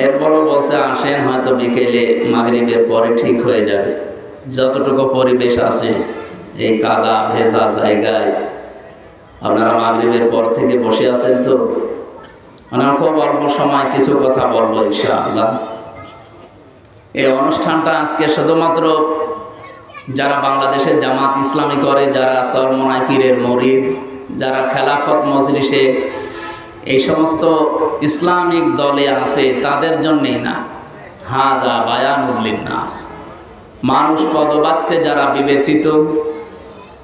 এরপরও বলছে আসেন, হয়তো বিকেলে মাগরিবের পরে ঠিক হয়ে যাবে। যতটুকু পরিবেশ আছে এই কাদা ভেজা জায়গায় আপনারা মাগরিবের পর থেকে বসে আছেন, তো আমরা খুব অল্প সময় কিছু কথা বলবো ইনশাআল্লাহ। এই অনুষ্ঠানটা আজকে শুধুমাত্র যারা বাংলাদেশে জামাত ইসলামী করে, যারা চরমনাই পীরের মুরিদ, যারা খেলাফত মজলিসে এই সমস্ত ইসলামিক দলে আছে তাদের জন্যেই না, হাদা বায়ানুল লিন্নাস, মানুষ পদবাচ্চে যারা বিবেচিত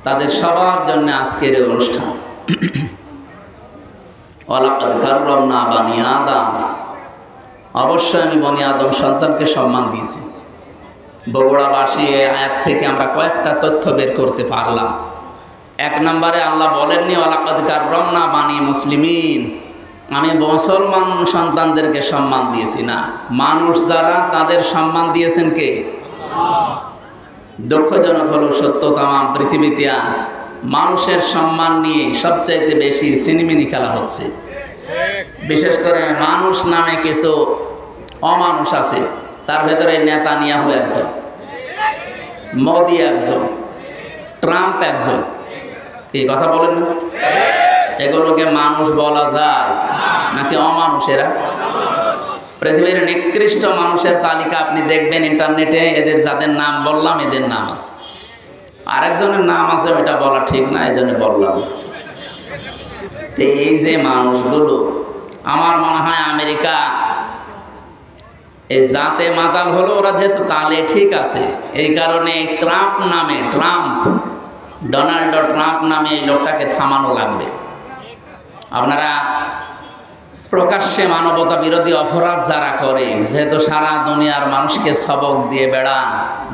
তাদের সবার জন্য আজকের এই অনুষ্ঠান। ওয়ালাকাদ কাররামনা বানি আদম, অবশ্যই আমি বনি আদম সন্তানকে সম্মান দিয়েছি। বগুড়াবাসী এই আয়াত থেকে আমরা কয়েকটা তথ্য বের করতে পারলাম। এক নম্বরে আল্লাহ বলেননি ওয়ালাকাদ কাররামনা বানি মুসলিমিন, আমি মুসলমান সন্তানদেরকে সম্মান দিয়েছি, না, মানুষ যারা তাদের সম্মান দিয়েছেন কে? দুঃখজনক হলো সত্য, তামাম পৃথিবীতে আজ মানুষের সম্মান নিয়ে সবচাইতে বেশি সিনেমিনি খেলা হচ্ছে। বিশেষ করে মানুষ নামে কিছু অমানুষ আছে, তার ভেতরে নেতানিয়াহু একজন, মোদি একজন, ট্রাম্প একজন। কি কথা বলেন না? এগুলোকে মানুষ বলা যায় নাকি অমানুষেরা? পৃথিবীর নিকৃষ্ট মানুষের তালিকা আপনি দেখবেন ইন্টারনেটে, এদের যাদের নাম বললাম এদের নাম আছে। আরেকজনের নাম আছে, ওইটা বলা ঠিক না, এই জন্য বললাম। তো এই যে মানুষগুলো, আমার মনে হয় আমেরিকা এই জাতে মাতাল হলো, ওরা যেহেতু তালে ঠিক আছে, এই কারণে ট্রাম্প নামে, ডোনাল্ড ট্রাম্প নামে এই লোকটাকে থামানো লাগবে। আপনারা প্রকাশ্যে মানবতা বিরোধী অপরাধ যারা করে, যেহেতু সারা দুনিয়ার মানুষকে সবক দিয়ে বেড়ান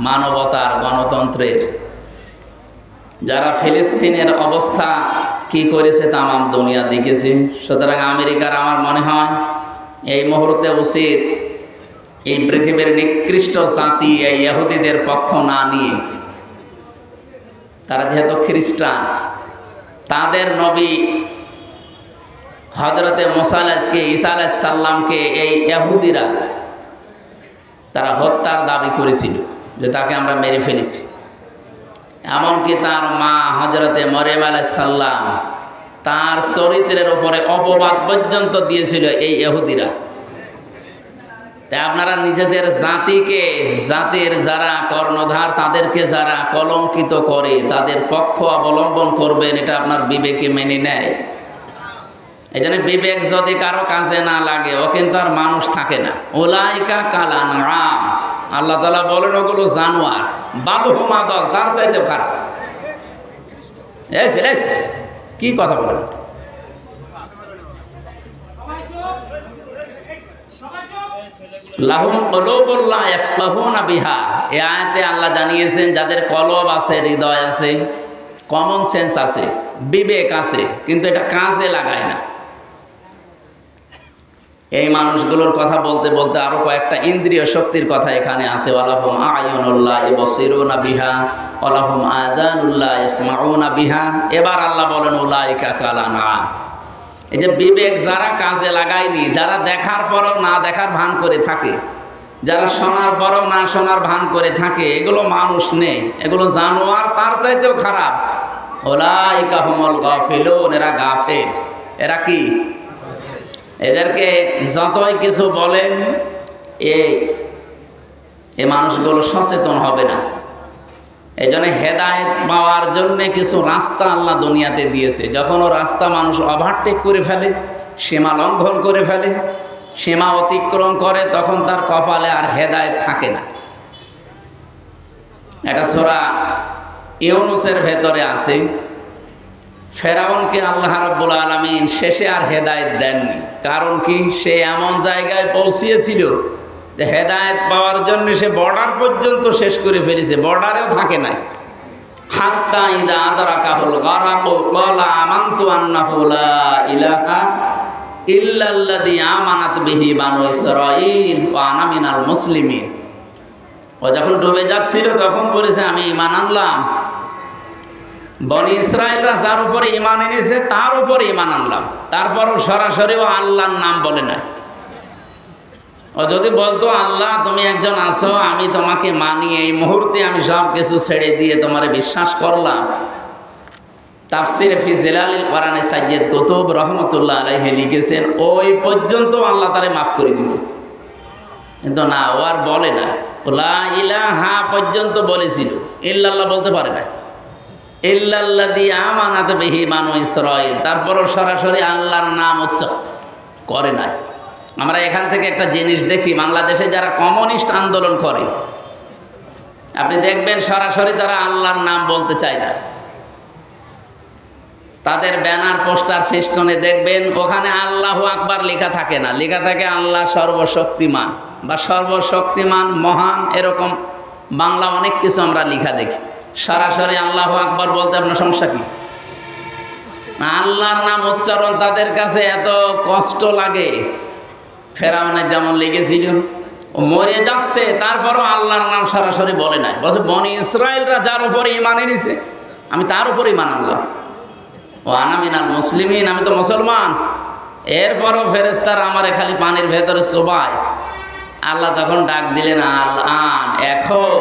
মানবতার, গণতন্ত্রের, যারা ফিলিস্তিনের অবস্থা কি করেছে তামাম দুনিয়া দেখেছে। সুতরাং আমেরিকার আমার মনে হয় এই মুহূর্তে উচিত এই পৃথিবীর নিকৃষ্ট জাতি এই ইহুদিদের পক্ষ না নিয়ে, তারা যেহেতু খ্রিস্টান, তাদের নবী হযরতে মুসা ঈসা আলাইহিস সালামকে এই ইহুদিরা তারা হত্যার দাবি করেছিল যে তাকে আমরা মেরে ফেলেছি। এমনকি তার মা হযরতে মরিয়ম আলাইহিস সালাম, তার চরিত্রের উপরে অপবাদ পর্যন্ত দিয়েছিল এই ইহুদিরা। তাই আপনারা নিজেদের জাতিকে, জাতির যারা কর্ণধার তাদেরকে যারা কলঙ্কিত করে তাদের পক্ষ অবলম্বন করবেন, এটা আপনার বিবেকে মেনে নেয়। এই জন্য বিবেক যদি কারো কাজে না লাগে, ও কিন্তু আর মানুষ থাকে না। উলাইকা কাল আনআম, আল্লাহ তাআলা বলেন ওগুলো জানোয়ার, বালহুম আদাল, তার চাইতেও খারাপ। এই ছেলে কি কথা বলেন? লাহুম কুলুবুন লা ইয়াফকাহুনা বিহা, এই আয়াতে আল্লাহ জানিয়েছেন যাদের কলব আছে, হৃদয় আছে, কমন সেন্স আছে, বিবেক আছে, কিন্তু এটা কাজে লাগায় না। এই মানুষগুলোর কথা বলতে বলতে আরো কয়েকটা ইন্দ্রিয় শক্তির কথা এখানে আছে। ওয়ালাহুম আয়ুনুল্লাহ ইবসিরুনা বিহা ওয়ালাহুম আযানুল্লাহ ইয়াসমাউনা বিহা। এবার আল্লাহ বলেন উলাইকা কাল আনআম, এই যে বিবেক যারা কাজে লাগায়নি, যারা দেখার পরও না দেখার ভান করে থাকে, যারা শোনার পরও না শোনার ভান করে থাকে, এগুলো মানুষ নেই, এগুলো জানোয়ার, তার চাইতেও খারাপ। উলাইকা হুমুল গাফিলুন, এরা গাফেল। এরা কি? এদেরকে যতই কিছু বলেন এই মানুষগুলো সচেতন হবে না। এই জন্য হেদায়েত পাওয়ার জন্য কিছু রাস্তা আল্লাহ দুনিয়াতে দিয়েছে। যখন ও রাস্তা মানুষ ওভারটেক করে ফেলে, সীমা লঙ্ঘন করে ফেলে, সীমা অতিক্রম করে, তখন তার কপালে আর হেদায়েত থাকে না। এটা সূরা ইউনূসের ভেতরে আছে। ফেরাউনকে আল্লাহ রাব্বুল আলামিন শেষে আর হেদায়েত দেননি। কারণ কি? সে এমন জায়গায় পৌঁছিয়েছিল যে হেদায়েত পাওয়ার জন্য সে বর্ডার পর্যন্ত শেষ করে ফেলেছে, বর্ডারেও থাকে নাই। হাত্তা ইযা আদরাকাহুল গারাকু ক্বালা আমানতু আন্নাহু লা ইলাহা ইল্লাল্লাযী আমানাত বিহি বানু ইসরাঈল ওয়া আনা মিনাল মুসলিমিন। ও যখন ডুবে যাচ্ছিল তখন বলেছে আমি ঈমান আনলাম, বনি ইসরায়েলরা যার উপরে ঈমান এনেছে তার উপরে ঈমান আনলাম। তারপরও সরাসরি ও আল্লাহর নাম বলে না। ও যদি বলতো আল্লাহ তুমি একজন আছো, আমি তোমাকে মানি, এই মুহূর্তে আমি সব কিছু ছেড়ে দিয়ে তোমারে বিশ্বাস করলাম। তাফসির ফি জিলালিল কোরআনে সাইয়্যিদ কুতুব রহমতুল্লাহ আলাইহি লিখেছেন ওই পর্যন্ত আল্লাহ তারে মাফ করে দিত, কিন্তু না, ও আর বলে না। লা ইলাহা পর্যন্ত বলেছিল, ইল্লাল্লাহ বলতে পারে না। ইল্লাল্লাযী আমানাত বিহি বানু ইসরাঈল, তারপরও সরাসরি আল্লাহর নাম উচ্চারণ করে না। আমরা এখান থেকে একটা জিনিস দেখি, বাংলাদেশে যারা কমিউনিস্ট আন্দোলন করে আপনি দেখবেন সরাসরি তারা আল্লাহর নাম বলতে চায় না। তাদের ব্যানার পোস্টার ফেস্টনে দেখবেন ওখানে আল্লাহু আকবার লেখা থাকে না, লেখা থাকে আল্লাহ সর্বশক্তিমান বা সর্বশক্তিমান মহান, এরকম বাংলা অনেক কিছু আমরা লেখা দেখি। সরাসরি আল্লাহু আকবার বলতে আপনার সমস্যা কি? আল্লাহর নাম উচ্চারণ তাদের কাছে এত কষ্ট লাগে। ফেরাউনের যেমন লেগেছিল, ও মরে যাচ্ছে তারপরও আল্লাহর নাম সরাসরি বলে নাই, বলছে বনি ইসরায়েলরা যার উপরে ঈমান এনেছে আমি তার উপরে ঈমান আনলাম, ও আনা মিনাল মুসলিমিন, আমি তো মুসলমান। এরপরও ফেরেশতারা আমারে খালি পানির ভেতরে চোবায়। আল্লাহ তখন ডাক দিলেন, আন এখন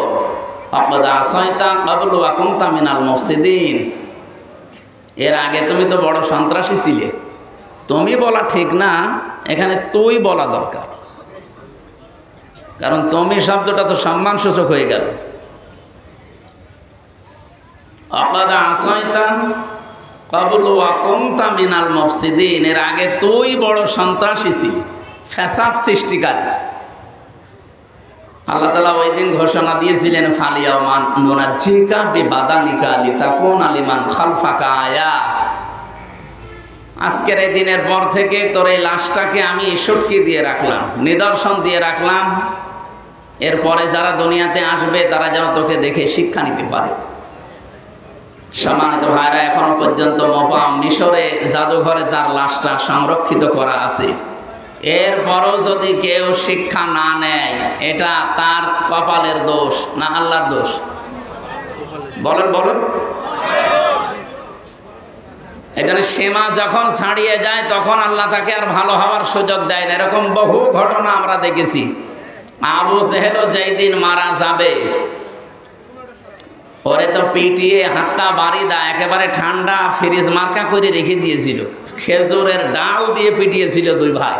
ফাকাদ আসাইতা ক্বাবলু ওয়া কুনতা মিনাল মুফসিদিন, এর আগে তুমি তো বড় সন্ত্রাসী ছিলে। তুমি বলা ঠিক না, এখানে তুই বলা দরকার, কারণ তুমি শব্দটা তো সম্মানসূচক হয়ে গেল। ফাকাদ আসাইতা ক্বাবলু ওয়া কুনতা মিনাল মুফসিদিন, এর আগে তুই বড় সন্ত্রাসী ছিলি, ফ্যাসাদ সৃষ্টিকারী। আল্লাহ তাআলা ওই দিন ঘোষণা দিয়েছিলেন, ফালিয়াওমান নুনাজ্জিকা বিবাদানিকা লিতাকুনা লিমান খালফাকা আয়া, আজকের এই দিনের পর থেকে তোর এই লাশটাকে আমি সটকি দিয়ে রাখলাম, নিদর্শন দিয়ে রাখলাম, এরপরে যারা দুনিয়াতে আসবে তারা যেন তোকে দেখে শিক্ষা নিতে পারে। সম্মানিত ভাইরা, এখনো পর্যন্ত মোপাম মিশরে জাদুঘরে তার লাশটা সংরক্ষিত করা আছে। এরপরও যদি কেউ শিক্ষা না নেয়, এটা তার কপালের দোষ না আল্লাহর দোষ? বলেন বলেন। এখানে সীমা যখন ছাড়িয়ে যায় তখন আল্লাহ তাকে আর ভালো হওয়ার সুযোগ দেয় না। এরকম বহু ঘটনা আমরা দেখেছি। আবু জেহেলও যেই দিন মারা যাবে, ওরে তো পিটিয়ে হাতটা বাড়ি দেয়, একেবারে ঠান্ডা ফ্রিজ মার্কা করে রেখে দিয়েছিল, খেজুরের ডাল দিয়ে পিটিয়েছিল দুই ভাই,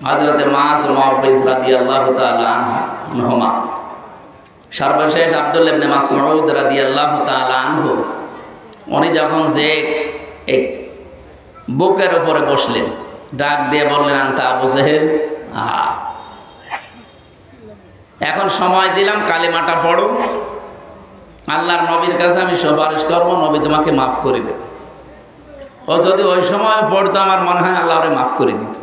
হযরতে মাস মুআবিজ রাদিয়াল্লাহু তাআলা আনহুমা। সর্বশেষ আব্দুল্লাহ ইবনে মাসউদ রাদিয়াল্লাহু তাআলা আনহু, উনি যখন যে এই বুকের উপরে বসলেন, ডাক দিয়ে বললেন, আনতা আবু জেহেল, এখন সময় দিলাম, কালিমাটা পড়ো, আল্লাহর নবীর কাছে আমি সুপারিশ করবো, নবী তোমাকে মাফ করে দেবে। ও যদি ওই সময় পড়তো আমার মনে হয় আল্লাহ ওরে মাফ করে দিত,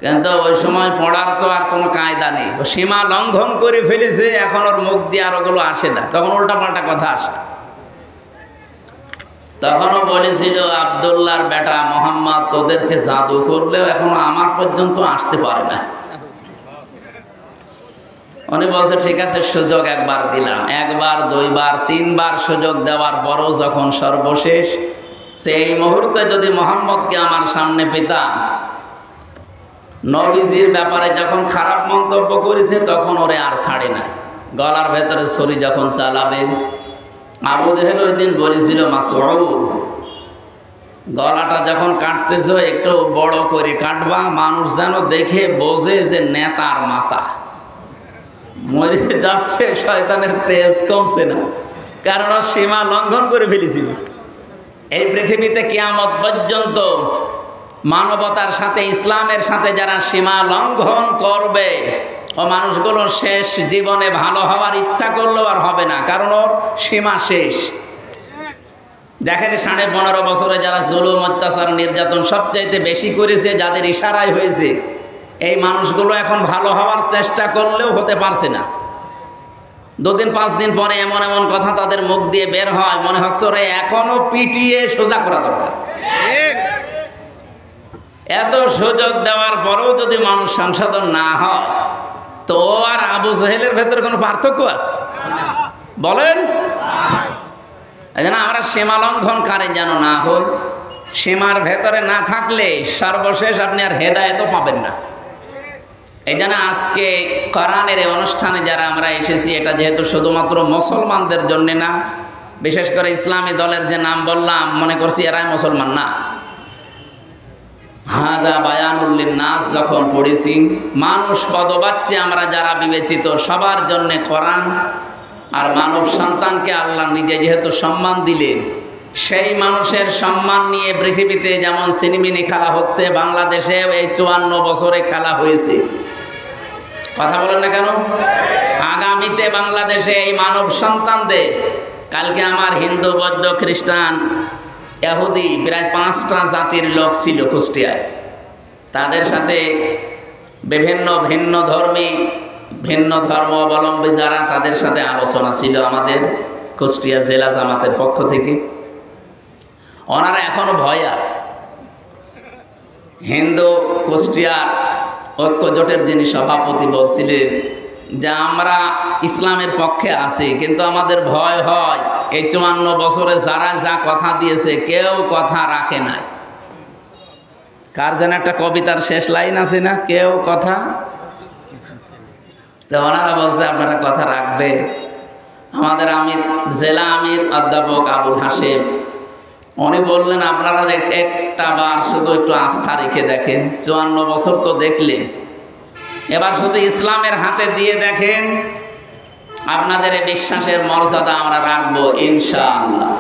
কিন্তু ওই সময় পড়ার তো আর কোনো কায়দা নেই। ও সীমা লঙ্ঘন করে ফেলেছে, এখন ওর মুখ দিয়ে আর ওগুলো আসে না, তখন উল্টাপাল্টা কথা আসে। তখনও বলেছিল, আব্দুল্লাহর বেটা মোহাম্মদ তোদেরকে জাদু করলেও এখনো আমার পর্যন্ত আসতে পারে না। উনি বলছে, ঠিক আছে সুযোগ একবার দিলাম, একবার দুইবার তিনবার সুযোগ দেওয়ার পরও যখন সর্বশেষ সেই মুহূর্তে যদি মোহাম্মদকে আমার সামনে পেতাম, নবীজির ব্যাপারে যখন খারাপ মন্তব্য করেছে তখন ওরে আর ছাড়ে নাই। গলার ভেতরে ছুরি যখন চালাবেন, আবু জেহেল ওই দিন বলেছিল, মাসউদ গলাটা যখন কাটতেছ একটু বড় করে কাটবা, মানুষ যেন দেখে বোঝে যে নেতার মাথা। মরে যাচ্ছে, শয়তানের তেজ কমছে না, কারণ সীমা লঙ্ঘন করে ফেলেছিল। এই পৃথিবীতে কিয়ামত পর্যন্ত মানবতার সাথে, ইসলামের সাথে যারা সীমা লঙ্ঘন করবে, ও মানুষগুলো শেষ জীবনে ভালো হওয়ার ইচ্ছা করলেও আর হবে না, কারণ ওর সীমা শেষ। দেখেন 15.5 বছরে যারা জুলুম, অত্যাচার, নির্যাতন সবচাইতে বেশি করেছে, যাদের ইশারায় হয়েছে, এই মানুষগুলো এখন ভালো হওয়ার চেষ্টা করলেও হতে পারছে না। 2 দিন 5 দিন পরে এমন এমন কথা তাদের মুখ দিয়ে বের হয়, মনে হচ্ছে রে এখনো পিটিয়ে সোজা করা দরকার। এত সুযোগ দেওয়ার পরেও যদি মানুষ সংশোধন না হয়, তো আর আবু জেহেলের ভেতরে কোনো পার্থক্য আছে? বলেন। এই জন্য আমরা সীমা লঙ্ঘনকারী যেন না হই। সীমার ভেতরে না থাকলে সর্বশেষ আপনি আর হেদায়েতও পাবেন না। এই জন্য আজকে কোরআনের এই অনুষ্ঠানে যারা আমরা এসেছি, এটা যেহেতু শুধুমাত্র মুসলমানদের জন্য না, বিশেষ করে ইসলামী দলের যে নাম বললাম, মনে করছি এরাই মুসলমান না। হাদা বায়ানুল লিন্নাস যখন পড়েছি, মানুষ পদবাচ্চে আমরা যারা বিবেচিত, সবার জন্য কোরআন। আর মানব সন্তানকে আল্লাহ নিজে যেহেতু সম্মান দিলেন, সেই মানুষের সম্মান নিয়ে পৃথিবীতে যেমন সিনেমিনি খেলা হচ্ছে, বাংলাদেশেও এই 54 বছরে খেলা হয়েছে। কথা বলেন না কেন? আগামীতে বাংলাদেশে এই মানব সন্তানদের, কালকে আমার হিন্দু, বৌদ্ধ, খ্রিস্টান, ইহুদি প্রায় 5টা জাতির লোক ছিল কুষ্টিয়ায়। তাদের সাথে বিভিন্ন ভিন্ন ধর্ম অবলম্বী যারা, তাদের সাথে আলোচনা ছিল আমাদের কুষ্টিয়া জেলা জামাতের পক্ষ থেকে। ওনারা এখনো ভয় আছে। হিন্দু কুষ্টিয়ার ঐক্য জোটের যিনি সভাপতি বলছিলেন যে আমরা ইসলামের পক্ষে আছি, কিন্তু আমাদের ভয় হয় এই 54 বছরে যারা যা কথা দিয়েছে কেউ কথা রাখে নাই। কার যেন একটা কবিতার শেষ লাইন আছে না, কেউ কথা, তো ওনারা বলছে আপনারা কথা রাখবে। আমাদের আমির, জেলা আমির অধ্যাপক আবুল হাশেম, উনি বললেন আপনারা একটা বার শুধু একটু আস্থা রেখে দেখেন, 54 বছর তো দেখলেন, এবার শুধু ইসলামের হাতে দিয়ে দেখেন, আপনাদের এই বিশ্বাসের মর্যাদা আমরা রাখবো ইনশাআল্লাহ।